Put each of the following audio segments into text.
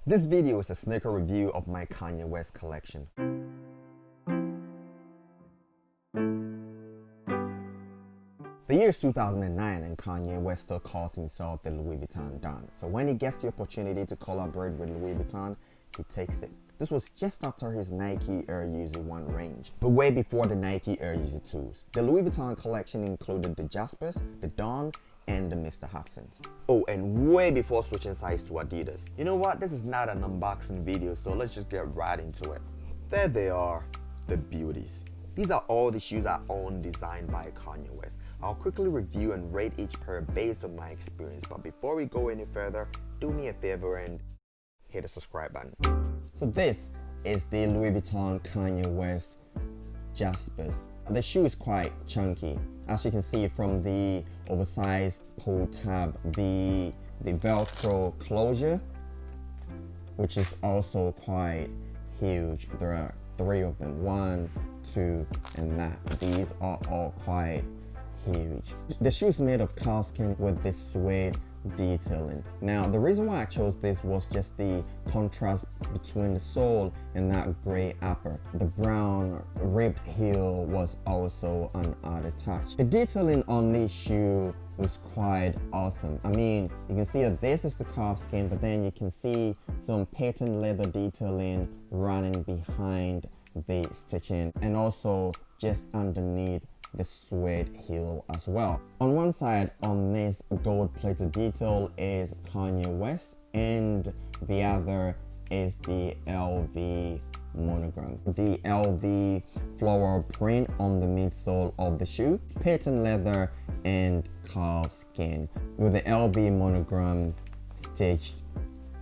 This video is a sneaker review of my Kanye West collection. The year is 2009 and Kanye West still calls himself the Louis Vuitton Don. So when he gets the opportunity to collaborate with Louis Vuitton, he takes it. This was just after his Nike Air Yeezy One range, but way before the Nike Air Yeezy 2s. The Louis Vuitton collection included the Jaspers, the Dawn, and the Mr. Hudsons. Oh, and way before switching sides to Adidas. You know what? This is not an unboxing video, so let's just get right into it. There they are, the beauties. These are all the shoes I own designed by Kanye West. I'll quickly review and rate each pair based on my experience, but before we go any further, do me a favor and hit the subscribe button. So this is the Louis Vuitton Kanye West Jaspers. The shoe is quite chunky. As you can see from the oversized pull tab, the Velcro closure, which is also quite huge. There are 3 of them, 1, 2, and that. These are all quite huge. The shoe is made of calfskin with this suede detailing. Now, the reason why I chose this was just the contrast between the sole and that gray upper. The brown ribbed heel was also an added touch. The detailing on this shoe was quite awesome. I mean, you can see that this is the calfskin, but then you can see some patent leather detailing running behind the stitching and also just underneath the suede heel as well. On one side on this gold-plated detail is Kanye West and the other is the LV monogram. The LV floral print on the midsole of the shoe, patent leather and calfskin with the LV monogram stitched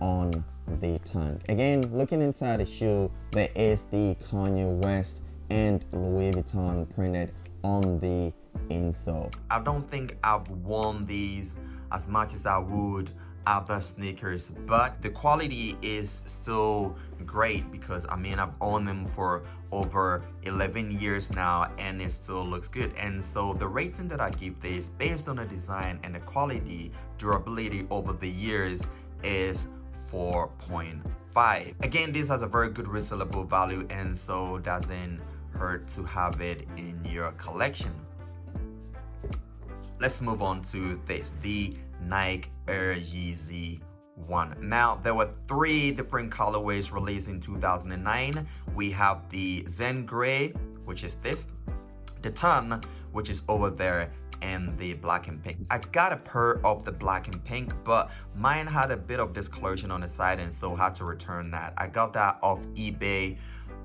on the tongue. Again, looking inside the shoe, there is the Kanye West and Louis Vuitton printed on the insole. I don't think I've worn these as much as I would other sneakers, but the quality is still great because I mean I've owned them for over 11 years now and it still looks good. And so the rating that I give this based on the design and the quality, durability over the years is 4.5. Again, this has a very good resellable value and so doesn't hurt to have it in your collection. Let's move on to this, the Nike Air Yeezy One. Now, there were 3 different colorways released in 2009. We have the Zen Gray, which is this, the Tan, which is over there, and the black and pink. I got a pair of the black and pink, but mine had a bit of discoloration on the side and so had to return that. I got that off eBay,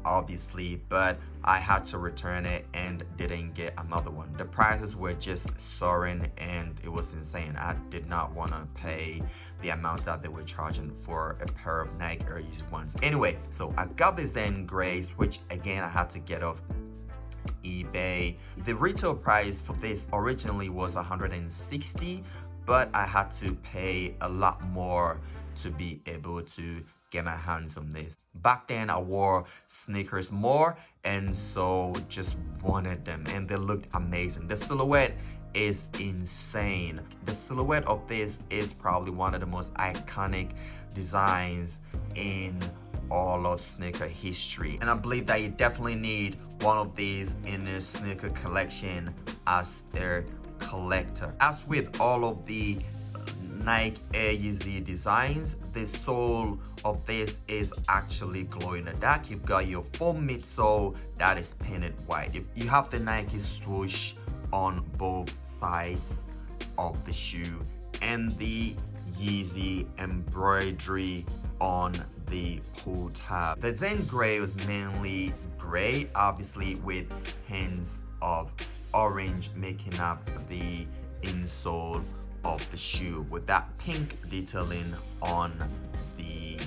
obviously, but I had to return it and didn't get another one. The prices were just soaring and it was insane. I did not want to pay the amounts that they were charging for a pair of Nike Air Yeezy Ones. Anyway, so I got the Zen Grays, which again I had to get off eBay. The retail price for this originally was $160, but I had to pay a lot more to be able to get my hands on this. Back then I wore sneakers more and so just wanted them and they looked amazing. The silhouette is insane. The silhouette of this is probably one of the most iconic designs in all of sneaker history, and I believe that you definitely need one of these in your sneaker collection as a collector. As with all of the Nike Air Yeezy designs, the sole of this is actually glow in the dark. You've got your foam midsole that is painted white. You have the Nike swoosh on both sides of the shoe and the Yeezy embroidery on the pull tab. The Zen Gray was mainly gray, obviously with hints of orange making up the insole of the shoe with that pink detailing on the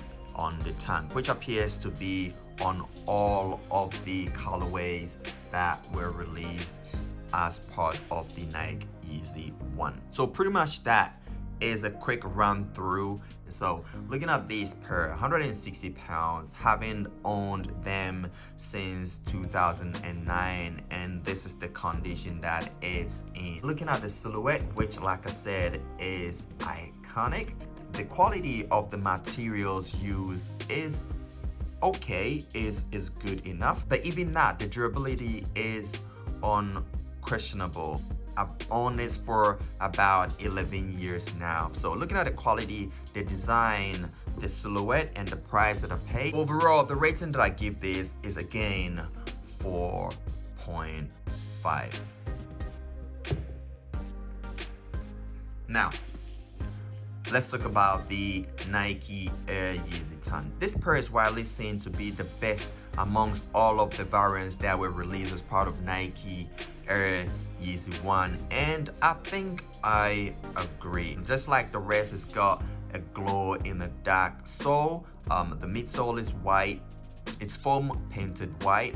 tongue, which appears to be on all of the colorways that were released as part of the Nike Yeezy One. So pretty much that is a quick run through. So looking at these pair, 160 pounds, having owned them since 2009, and this is the condition that it's in. Looking at the silhouette, which like I said is iconic, the quality of the materials used is okay, is good enough, but even that, the durability is unquestionable. I've owned this for about 11 years now. So looking at the quality, the design, the silhouette, and the price that I paid, overall the rating that I give this is again 4.5. Now let's talk about the Nike Air Yeezy 10. This pair is widely seen to be the best amongst all of the variants that were released as part of Nike Air Yeezy One, and I think I agree. Just like the rest, it's got a glow in the dark sole. The midsole is white, it's foam painted white.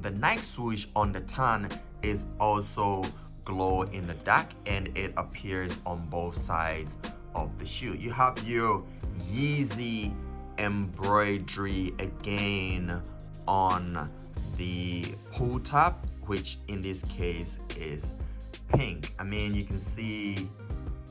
The Nike swoosh on the tan is also glow in the dark, and it appears on both sides of the shoe. You have your Yeezy embroidery again on the pull top, which in this case is pink. I mean, you can see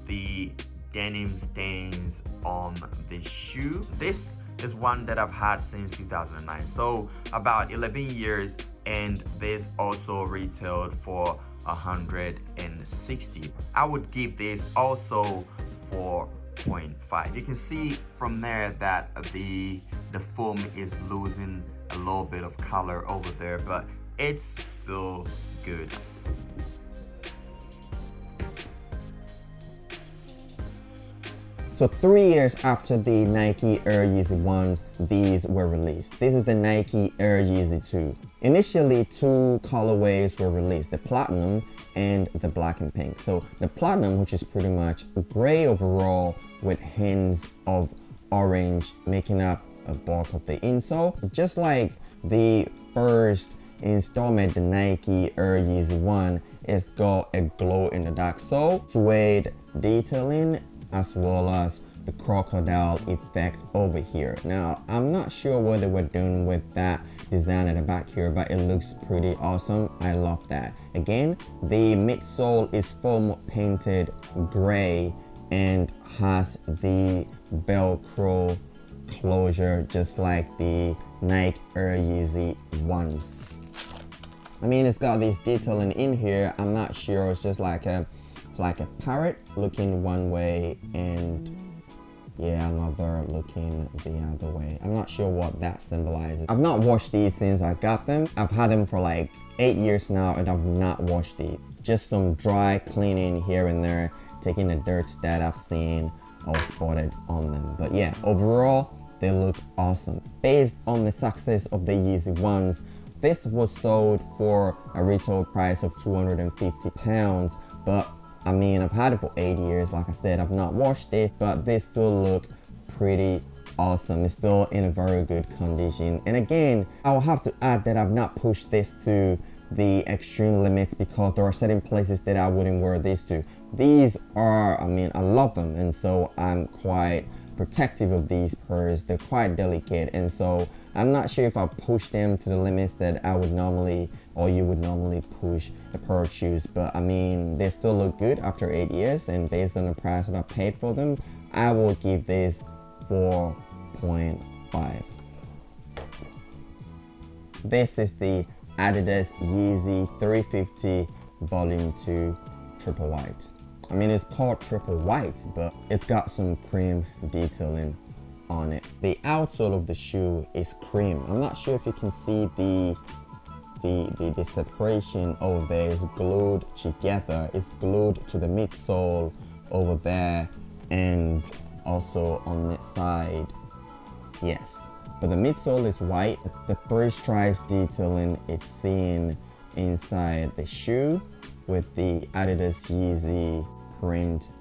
the denim stains on the shoe. This is one that I've had since 2009, so about 11 years, and this also retailed for 160. I would give this also 4.5. You can see from there that the foam is losing a little bit of color over there, but it's still good. So 3 years after the Nike Air Yeezy Ones, these were released. This is the Nike Air Yeezy 2. Initially, 2 colorways were released, the platinum and the black and pink. So the platinum, which is pretty much gray overall with hints of orange making up a bulk of the insole. Just like the first installment, the Nike Air Yeezy One, it's got a glow in the dark sole, suede detailing, as well as the crocodile effect over here. Now, I'm not sure what they were doing with that design at the back here, but it looks pretty awesome. I love that. Again, the midsole is foam painted gray and has the Velcro closure just like the Nike Air Yeezy Ones. I mean, it's got this detailing in here. I'm not sure, it's just like a parrot looking one way and yeah, another looking the other way. I'm not sure what that symbolizes. I've not washed these since I got them. I've had them for like 8 years now and I've not washed these. Just some dry cleaning here and there, taking the dirt that I've seen or spotted on them. But yeah, overall, they look awesome. Based on the success of the Yeezy Ones, this was sold for a retail price of £250, but I mean, I've had it for 8 years. Like I said, I've not washed it, but they still look pretty awesome. It's still in a very good condition. And again, I will have to add that I've not pushed this to the extreme limits because there are certain places that I wouldn't wear this to. These are, I mean, I love them, and so I'm quite protective of these pairs. They're quite delicate, and so I'm not sure if I push them to the limits that I would normally, or you would normally push a pair of shoes. But I mean, they still look good after 8 years, and based on the price that I paid for them, I will give this 4.5. This is the Adidas Yeezy 350 Volume 2 Triple White. I mean, it's called triple white, but it's got some cream detailing on it. The outsole of the shoe is cream. I'm not sure if you can see the separation over there. Is glued together. It's glued to the midsole over there and also on this side. Yes, but the midsole is white. The 3 stripes detailing, it's seen inside the shoe with the Adidas Yeezy print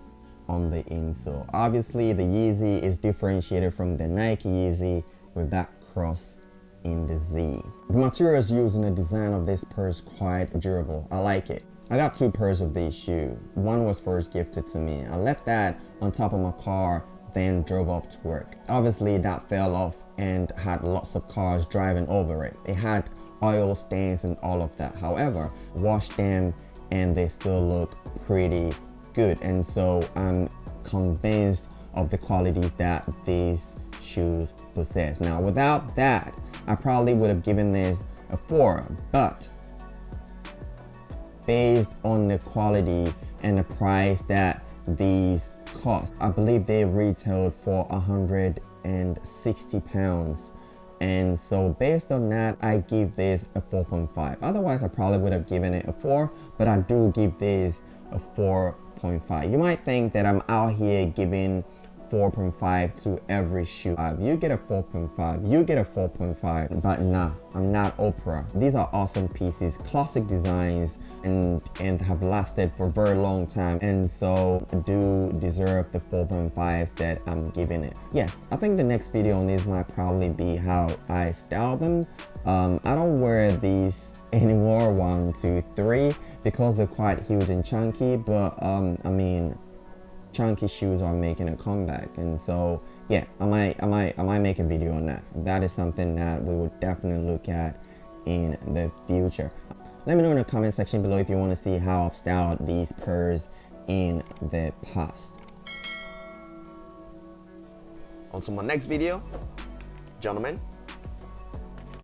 on the insole. Obviously, the Yeezy is differentiated from the Nike Yeezy with that cross in the Z. The materials used in the design of this pair is quite durable. I like it. I got 2 pairs of these shoes. One was first gifted to me. I left that on top of my car, then drove off to work. Obviously, that fell off and had lots of cars driving over it. It had oil stains and all of that. However, washed them and they still look pretty good, and so I'm convinced of the qualities that these shoes possess. Now without that, I probably would have given this a 4, but based on the quality and the price that these cost, I believe they retailed for £160, and so based on that, I give this a 4.5. Otherwise I probably would have given it a 4, but I do give this a 4.5. You might think that I'm out here giving 4.5 to every shoe. You get a 4.5, you get a 4.5, but nah, I'm not Oprah. These are awesome pieces, classic designs, and have lasted for a very long time, and so do deserve the 4.5s that I'm giving it. Yes, I think the next video on this might probably be how I style them. I don't wear these anymore, 1, 2, 3, because they're quite huge and chunky, but I mean, chunky shoes are making a comeback, and so yeah, I might make a video on that. That is something that we will definitely look at in the future. Let me know in the comment section below if you want to see how I've styled these pairs in the past. On to my next video, gentlemen.